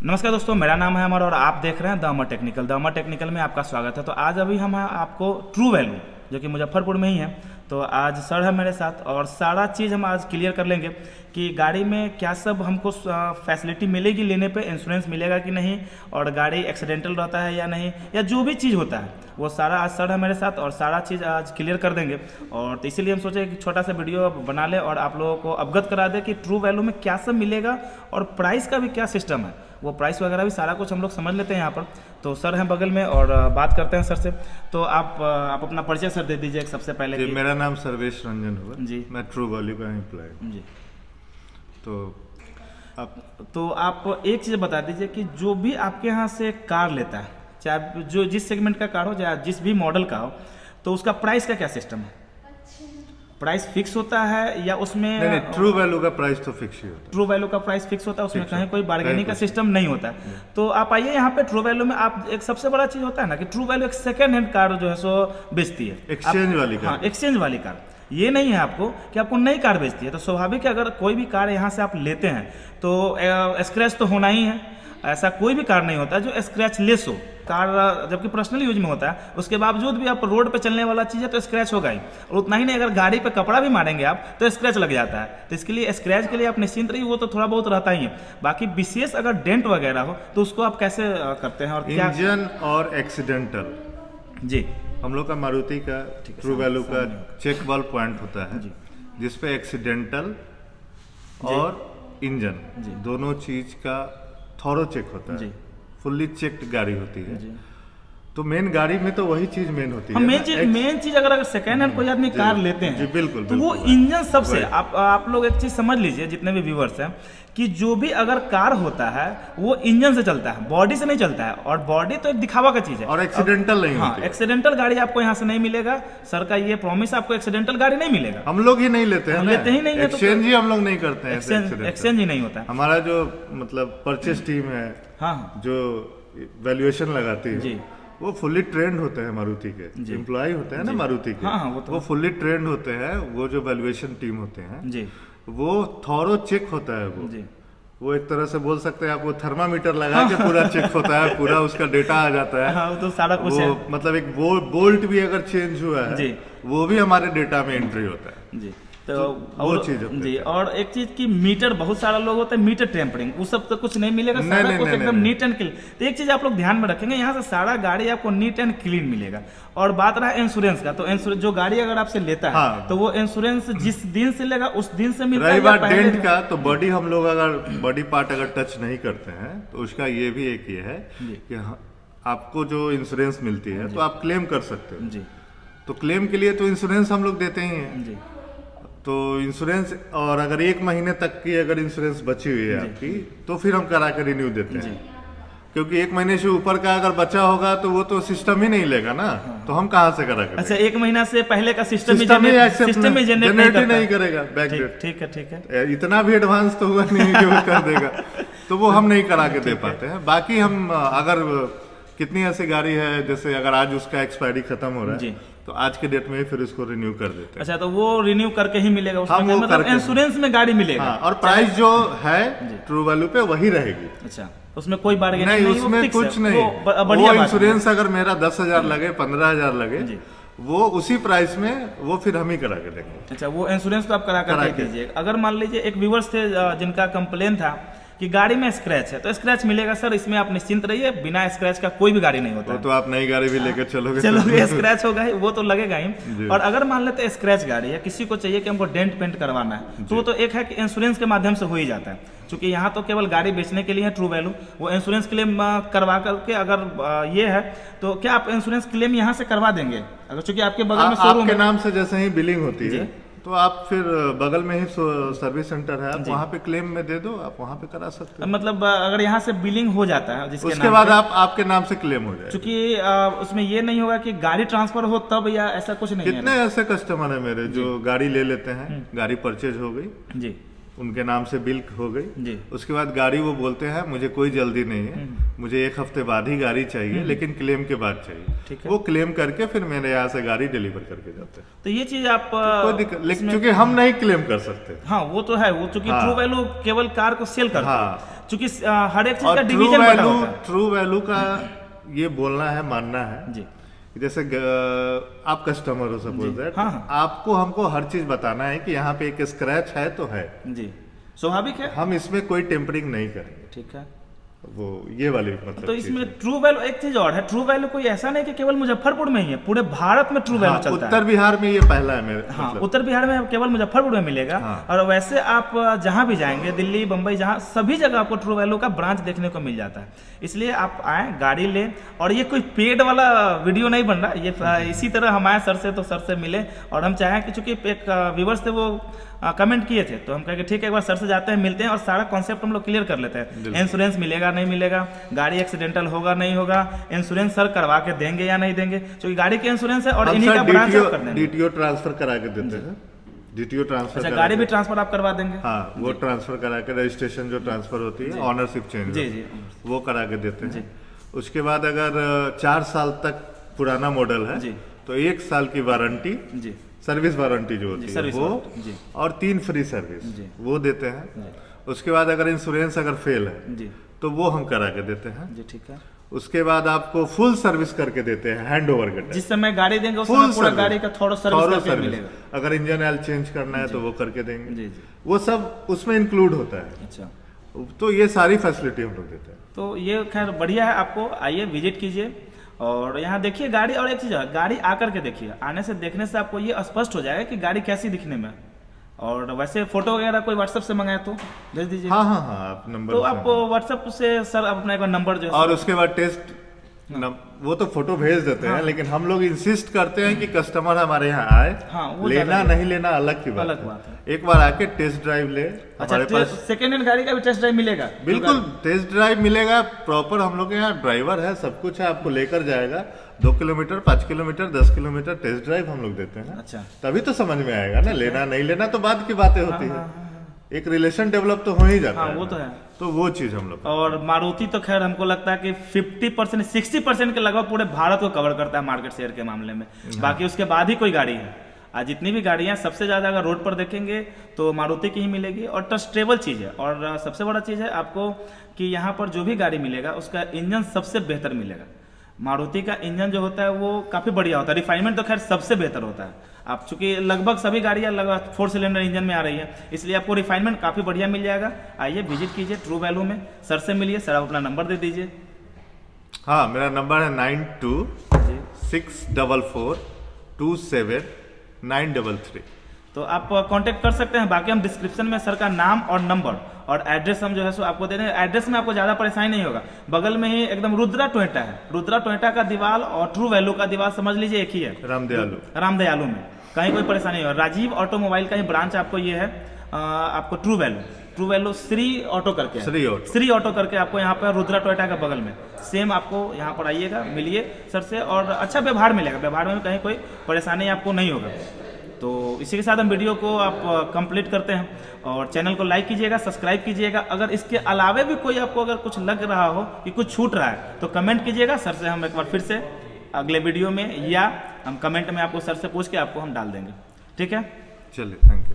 नमस्कार दोस्तों, मेरा नाम है अमर और आप देख रहे हैं the Amar technical. The Amar technical में आपका स्वागत है। तो आज अभी हम आपको ट्रू वैल्यू जो कि मुजफ्फरपुर में ही है, तो आज सर है मेरे साथ और सारा चीज़ हम आज क्लियर कर लेंगे कि गाड़ी में क्या सब हमको फैसिलिटी मिलेगी, लेने पे इंश्योरेंस मिलेगा कि नहीं, और गाड़ी एक्सीडेंटल रहता है या नहीं, या जो भी चीज़ होता है वो सारा आज सर है मेरे साथ और सारा चीज़ आज क्लियर कर देंगे। और तो इसीलिए हम सोचे कि छोटा सा वीडियो बना ले और आप लोगों को अवगत करा दे कि ट्रू वैल्यू में क्या सब मिलेगा और प्राइस का भी क्या सिस्टम है, वो प्राइस वगैरह भी सारा कुछ हम लोग समझ लेते हैं यहाँ पर। तो सर हैं बगल में और बात करते हैं सर से। तो आप अपना परिचय सर दे दीजिए सबसे पहले। जी, मेरा नाम सर्वेश रंजन हुआ जी, मैं ट्रू वैल्यू का एम्प्लॉय जी। तो आप एक चीज़ बता दीजिए कि जो भी आपके यहाँ से कार लेता है, चाहे जो जिस सेगमेंट का कार हो, चाहे जिस भी मॉडल का हो, तो उसका प्राइस का क्या सिस्टम है? प्राइस फिक्स होता है या उसमें नहीं, ट्रू वैल्यू का प्राइस तो फिक्स ही होता है। ट्रू वैल्यू का प्राइस फिक्स होता है, उसमें कहीं कोई बार्गेनिंग का कुछ सिस्टम नहीं होता है। तो आप आइए यहाँ पे ट्रू वैल्यू में। आप एक सबसे बड़ा चीज़ होता है ना कि ट्रू वैल्यू एक सेकेंड हैंड कार जो है सो बेचती है, एक्सचेंज वाली कार। हाँ, एक्सचेंज वाली कार। ये नहीं है आपको कि आपको नई कार बेचती है। तो स्वाभाविक है अगर कोई भी कार यहाँ से आप लेते हैं तो स्क्रैच तो होना ही है। ऐसा कोई भी कार नहीं होता जो स्क्रैच लेस हो। कार जबकि पर्सनल यूज में होता है, उसके बावजूद भी आप रोड पे चलने वाला चीज़ है तो स्क्रैच होगा ही। और उतना ही नहीं, अगर गाड़ी पे कपड़ा भी मारेंगे आप तो स्क्रैच लग जाता है। तो इसके लिए स्क्रैच के लिए आप निश्चिंत रहिए, वो तो थोड़ा बहुत रहता ही है। बाकी विशेष अगर डेंट वगैरह हो तो उसको आप कैसे करते हैं और क्या? इंजन और एक्सीडेंटल। जी, हम लोग का मारुति का ट्रू वैल्यू का चेक वाल पॉइंट होता है जिसपे एक्सीडेंटल और इंजन दोनों चीज का थॉरो चेक होता है, फुल्ली चेक्ड गाड़ी होती है। तो मेन गाड़ी में तो वही चीज मेन होती है। मेन चीज अगर सेकेंड हैंड कोई आदमी कार लेते हैं जी, बिल्कुल, तो वो इंजन सबसे आप लोग एक चीज समझ लीजिए, जितने भी व्यूवर्स हैं, कि जो भी अगर कार होता है वो इंजन से चलता है, बॉडी से नहीं चलता है। और बॉडी तो एक दिखावा का चीज है और एक्सीडेंटल नहीं हाँ, होती। एक्सीडेंटल गाड़ी आपको यहाँ से नहीं मिलेगा। सर का ये प्रॉमिस, आपको एक्सीडेंटल गाड़ी नहीं मिलेगा। हम लोग ही नहीं लेते हैं, हम लेते ही नहीं है। एक्सचेंज ही हम लोग नहीं करते हैं। एक्सचेंज ही नहीं होता है। हमारा जो मतलब परचेज टीम है, हाँ, जो वैल्यूएशन लगाती है जी, वो फुल्ली ट्रेंड होते हैं। मारुति के एम्प्लॉय होते हैं ना मारुति के, हाँ, वो फुल्ली ट्रेंड होते हैं। वो जो वैल्यूएशन टीम होते हैं जी, वो थॉरो चेक होता है। वो एक तरह से बोल सकते हैं, आपको थर्मामीटर लगा के पूरा चेक होता है, पूरा उसका डेटा आ जाता है। हाँ, तो सारा कुछ है। मतलब एक बोल्ट भी अगर चेंज हुआ है वो भी हमारे डेटा में एंट्री होता है जी। तो वो चीज जी। और एक चीज की मीटर, बहुत सारा लोग होते हैं मीटर टेम्परिंग, वो सब तो कुछ नहीं मिलेगा। सारा कुछ एकदम नीट एंड क्लीन। तो एक चीज आप लोग ध्यान में रखेंगे, यहाँ से सारा गाड़ी आपको नीट एंड क्लीन मिलेगा। और बात रहा इंश्योरेंस का, तो इंश्योरेंस जो गाड़ी अगर आपसे लेता है हाँ, तो वो इंश्योरेंस जिस दिन से लेगा उस दिन से मिलता है। रही बात डेंट का, तो बॉडी हम लोग अगर बॉडी पार्ट अगर टच नहीं करते हैं तो उसका ये भी एक ये है कि आपको जो इंश्योरेंस मिलती है तो आप क्लेम कर सकते हो जी। तो क्लेम के लिए तो इंश्योरेंस हम लोग देते ही हैं जी। तो इंश्योरेंस, और अगर 1 महीने तक की अगर इंश्योरेंस बची हुई है आपकी तो फिर हम करा के रिन्यू देते हैं। क्योंकि 1 महीने से ऊपर का अगर बचा होगा तो वो तो सिस्टम ही नहीं लेगा ना। तो हम कहाँ से करा के? अच्छा, 1 महीना से पहले का सिस्टम ही जनरेट नहीं करेगा बैक। ठीक है। इतना भी एडवांस तो हुआ नहीं कि वो कर देगा। तो वो हम नहीं करा के दे पाते हैं। बाकी हम अगर कितनी ऐसी गाड़ी है, जैसे अगर आज उसका एक्सपायरी खत्म हो रहा है तो आज के डेट में फिर इसको रिन्यू कर देते हैं। अच्छा, तो वो रिन्यू करके ही मिलेगा उसमें, मतलब इंश्योरेंस में गाड़ी मिलेगा। हाँ, और प्राइस जो है ट्रू वैल्यू पे वही रहेगी। अच्छा, उसमें कोई बार्गेनिंग नहीं, उसमें कुछ नहीं। वो इंश्योरेंस अगर मेरा 10,000 लगे, 15,000 लगे, वो उसी प्राइस में वो फिर हम ही करा के देंगे। अच्छा, वो इंश्योरेंस तो आप करा कर दीजिए। अगर मान लीजिए एक व्यूअर्स थे जिनका कंप्लेन था कि गाड़ी में स्क्रैच है, तो स्क्रैच मिलेगा सर, इसमें आप निश्चिंत रहिए। बिना स्क्रैच का कोई भी गाड़ी नहीं होता। तो आप नई गाड़ी भी लेकर चलोगे स्क्रैच होगा ही, वो तो लगेगा ही। और अगर मान लेते हैं स्क्रैच गाड़ी है, किसी को चाहिए कि हमको डेंट पेंट करवाना है, तो वो तो एक है कि इंश्योरेंस के माध्यम से हो ही जाता है। क्योंकि यहाँ तो केवल गाड़ी बेचने के लिए है ट्रू वैल्यू, वो इंश्योरेंस क्लेम करवा करके अगर ये है तो क्या आप इंश्योरेंस क्लेम यहाँ से करवा देंगे? अगर चूंकि आपके बगल में शोरूम के नाम से जैसे ही बिलिंग होती है तो आप फिर बगल में ही सर्विस सेंटर है, आप वहाँ पे क्लेम में दे दो, आप वहाँ पे करा सकते हैं। मतलब अगर यहाँ से बिलिंग हो जाता है जिसके उसके बाद आपके नाम से क्लेम हो जाए। क्योंकि उसमें ये नहीं होगा कि गाड़ी ट्रांसफर हो तब, या ऐसा कुछ नहीं है। कितने ऐसे कस्टमर है मेरे जो गाड़ी ले लेते हैं, गाड़ी परचेज हो गई जी, उनके नाम से बिल हो जी। गई। उसके बाद गाड़ी वो बोलते हैं मुझे कोई जल्दी नहीं है, मुझे 1 हफ्ते बाद ही गाड़ी चाहिए, लेकिन क्लेम के बाद चाहिए। ठीक है। वो क्लेम करके फिर मेरे यहाँ से गाड़ी डिलीवर करके जाते हैं। तो ये चीज आप कोई दिक्कत, लेकिन चूंकि हम नहीं क्लेम कर सकते। हाँ वो तो है, वो चूंकि हाँ। ट्रू वैल्यू केवल कार को सेल करता है, हाँ। चूंकि हर एक चीज और का डिवीजन बना होता है। ट्रू वैल्यू का ये बोलना है, मानना है जी। जैसे आप कस्टमर हो सपोज दैट, हाँ, हाँ। आपको हमको हर चीज बताना है कि यहाँ पे एक स्क्रैच है तो है, जी स्वाभाविक है। हम इसमें कोई टेम्परिंग नहीं करेंगे। ठीक है। वो ये वाली मतलब तो चीज़ इसमें है। ट्रू वैल्यू एक चीज और है, ट्रू वैल्यू कोई ऐसा नहीं कि केवल मुजफ्फरपुर में ही है, पूरे भारत में ट्रू वैल्यू हाँ, चलता है। उत्तर बिहार में ये पहला है मेरे हाँ मतलब। उत्तर बिहार में केवल मुजफ्फरपुर में मिलेगा। हाँ। और वैसे आप जहाँ भी जाएंगे, दिल्ली बम्बई, जहाँ सभी जगह आपको ट्रू वैल्यू का ब्रांच देखने को मिल जाता है। इसलिए आप आए, गाड़ी लें। और ये कोई पेड वाला वीडियो नहीं बन रहा, ये इसी तरह हम आए सर से तो सर से मिले, और हम चाहें कि चूंकि एक व्यूवर्स थे वो कमेंट किए थे, तो हम कहे कि ठीक है एक बार सर से जाते हैं, मिलते हैं और सारा कॉन्सेप्ट हम लोग क्लियर कर लेते हैं। इंश्योरेंस मिलेगा नहीं मिलेगा, गाड़ी एक्सीडेंटल होगा नहीं होगा, इंश्योरेंस सर करवा के देंगे या नहीं देंगे, क्योंकि गाड़ी के इंश्योरेंस है और हम इन्हीं सर का ब्रांच आप कर देंगे। डीटीओ ट्रांसफर करा के देते हैं। डीटीओ ट्रांसफर अच्छा, करा गाड़ी के- भी ट्रांसफर आप करवा देंगे? हाँ, वो ट्रांसफर करा के, रजिस्ट्रेशन जो ट्रांसफर होती है, ऑनरशिप चेंज, जी जी वो करा के देते हैं। उसके बाद अगर 4 साल तक पुराना मॉडल है जी। तो 1 साल की वारंटी, जी सर्विस वारंटी जो होती है सर्विस वो, वारंटी, जी। और 3 फ्री सर्विस जी। वो देते हैं। उसके बाद अगर इंश्योरेंस अगर फेल है जी तो वो हम करा के देते हैं। जी ठीक है। उसके बाद आपको फुल सर्विस करके देते हैं, हैंड ओवर के टाइम। जिस समय गाड़ी देंगे उस फुल समय पूरा सर्विस। गाड़ी का थोड़ा सर्विस थोड़ा करके सर्विस। मिलेगा। अगर इंजन ऑयल चेंज करना है तो वो करके देंगे। जी जी वो सब उसमें इंक्लूड होता है। अच्छा, तो ये सारी फैसिलिटी हम लोग देते हैं। तो ये खैर बढ़िया है। आपको आइए, विजिट कीजिए और यहाँ देखिए गाड़ी। और एक चीज़ है, गाड़ी आकर के देखिए, आने से देखने से आपको ये स्पष्ट हो जाएगा कि गाड़ी कैसी दिखने में। और वैसे फोटो वगैरह कोई व्हाट्सएप से मंगाए तो भेज दीजिए। हाँ हाँ हाँ, आप नंबर तो से- आप व्हाट्सएप से सर अपना एक बार नंबर जो है और उसके बाद टेस्ट वो तो फोटो भेज देते हैं, लेकिन हम लोग इंसिस्ट करते हैं कि कस्टमर हमारे यहाँ आए। हाँ, वो लेना ज़्यादा नहीं लेना अलग की बात अलग है। बात है। एक बार आके टेस्ट ड्राइव ले अच्छा, हमारे पास। सेकेंड हैंड गाड़ी का भी टेस्ट ड्राइव मिलेगा? बिल्कुल टेस्ट ड्राइव मिलेगा, प्रॉपर हम लोग के यहाँ ड्राइवर है, सब कुछ है, आपको लेकर जाएगा। 2 kilometre, 5 kilometre, 10 kilometre test drive हम लोग देते हैं। अच्छा, तभी तो समझ में आएगा ना, लेना नहीं लेना तो बाद की बातें होती है। एक रिलेशन डेवलप तो हो ही जाता हाँ है। वो तो है। तो वो चीज हम लोग। और मारुति तो खैर हमको लगता है कि 50% 60% के लगभग पूरे भारत को कवर करता है मार्केट शेयर के मामले में। बाकी उसके बाद ही कोई गाड़ी है। आज जितनी भी गाड़ियां सबसे ज़्यादा अगर रोड पर देखेंगे तो मारुति की ही मिलेगी, और ट्रस्टेबल चीज़ है। और सबसे बड़ा चीज़ है आपको कि यहाँ पर जो भी गाड़ी मिलेगा उसका इंजन सबसे बेहतर मिलेगा। मारुति का इंजन जो होता है वो काफ़ी बढ़िया होता है, रिफाइनमेंट तो खैर सबसे बेहतर होता है। आप चूंकि लगभग सभी गाड़ियाँ लगभग 4 सिलेंडर इंजन में आ रही है, इसलिए आपको रिफाइनमेंट काफ़ी बढ़िया मिल जाएगा। आइए विजिट कीजिए ट्रू वैल्यू में, सर से मिलिए। सर आप अपना नंबर दे दीजिए। हाँ, मेरा नंबर है जी 9264279333। तो आप कांटेक्ट कर सकते हैं। बाकी हम डिस्क्रिप्शन में सर का नाम और नंबर और एड्रेस हम जो है सो आपको दे देंगे। एड्रेस में आपको ज़्यादा परेशानी नहीं होगा, बगल में ही एकदम रुद्रा टोयोटा है। रुद्रा टोयोटा का दीवार और ट्रू वैल्यू का दीवार समझ लीजिए एक ही है, रामदयालु में। कहीं कोई परेशानी नहीं होगा। राजीव ऑटोमोबाइल का ही ब्रांच आपको ये है। आपको ट्रू वैल्यू श्री ऑटो करके है। श्री ऑटो करके आपको यहाँ पर रुद्रा टोयोटा के बगल में सेम आपको यहाँ पर आइएगा, मिलिए सर से और अच्छा व्यवहार मिलेगा। व्यवहार में कहीं कोई परेशानी आपको नहीं होगा। तो इसी के साथ हम वीडियो को आप कंप्लीट करते हैं और चैनल को लाइक कीजिएगा, सब्सक्राइब कीजिएगा। अगर इसके अलावे भी कोई आपको अगर कुछ लग रहा हो कि कुछ छूट रहा है तो कमेंट कीजिएगा। सर से हम एक बार फिर से अगले वीडियो में या हम कमेंट में आपको सर से पूछ के आपको हम डाल देंगे। ठीक है, चलिए, थैंक यू।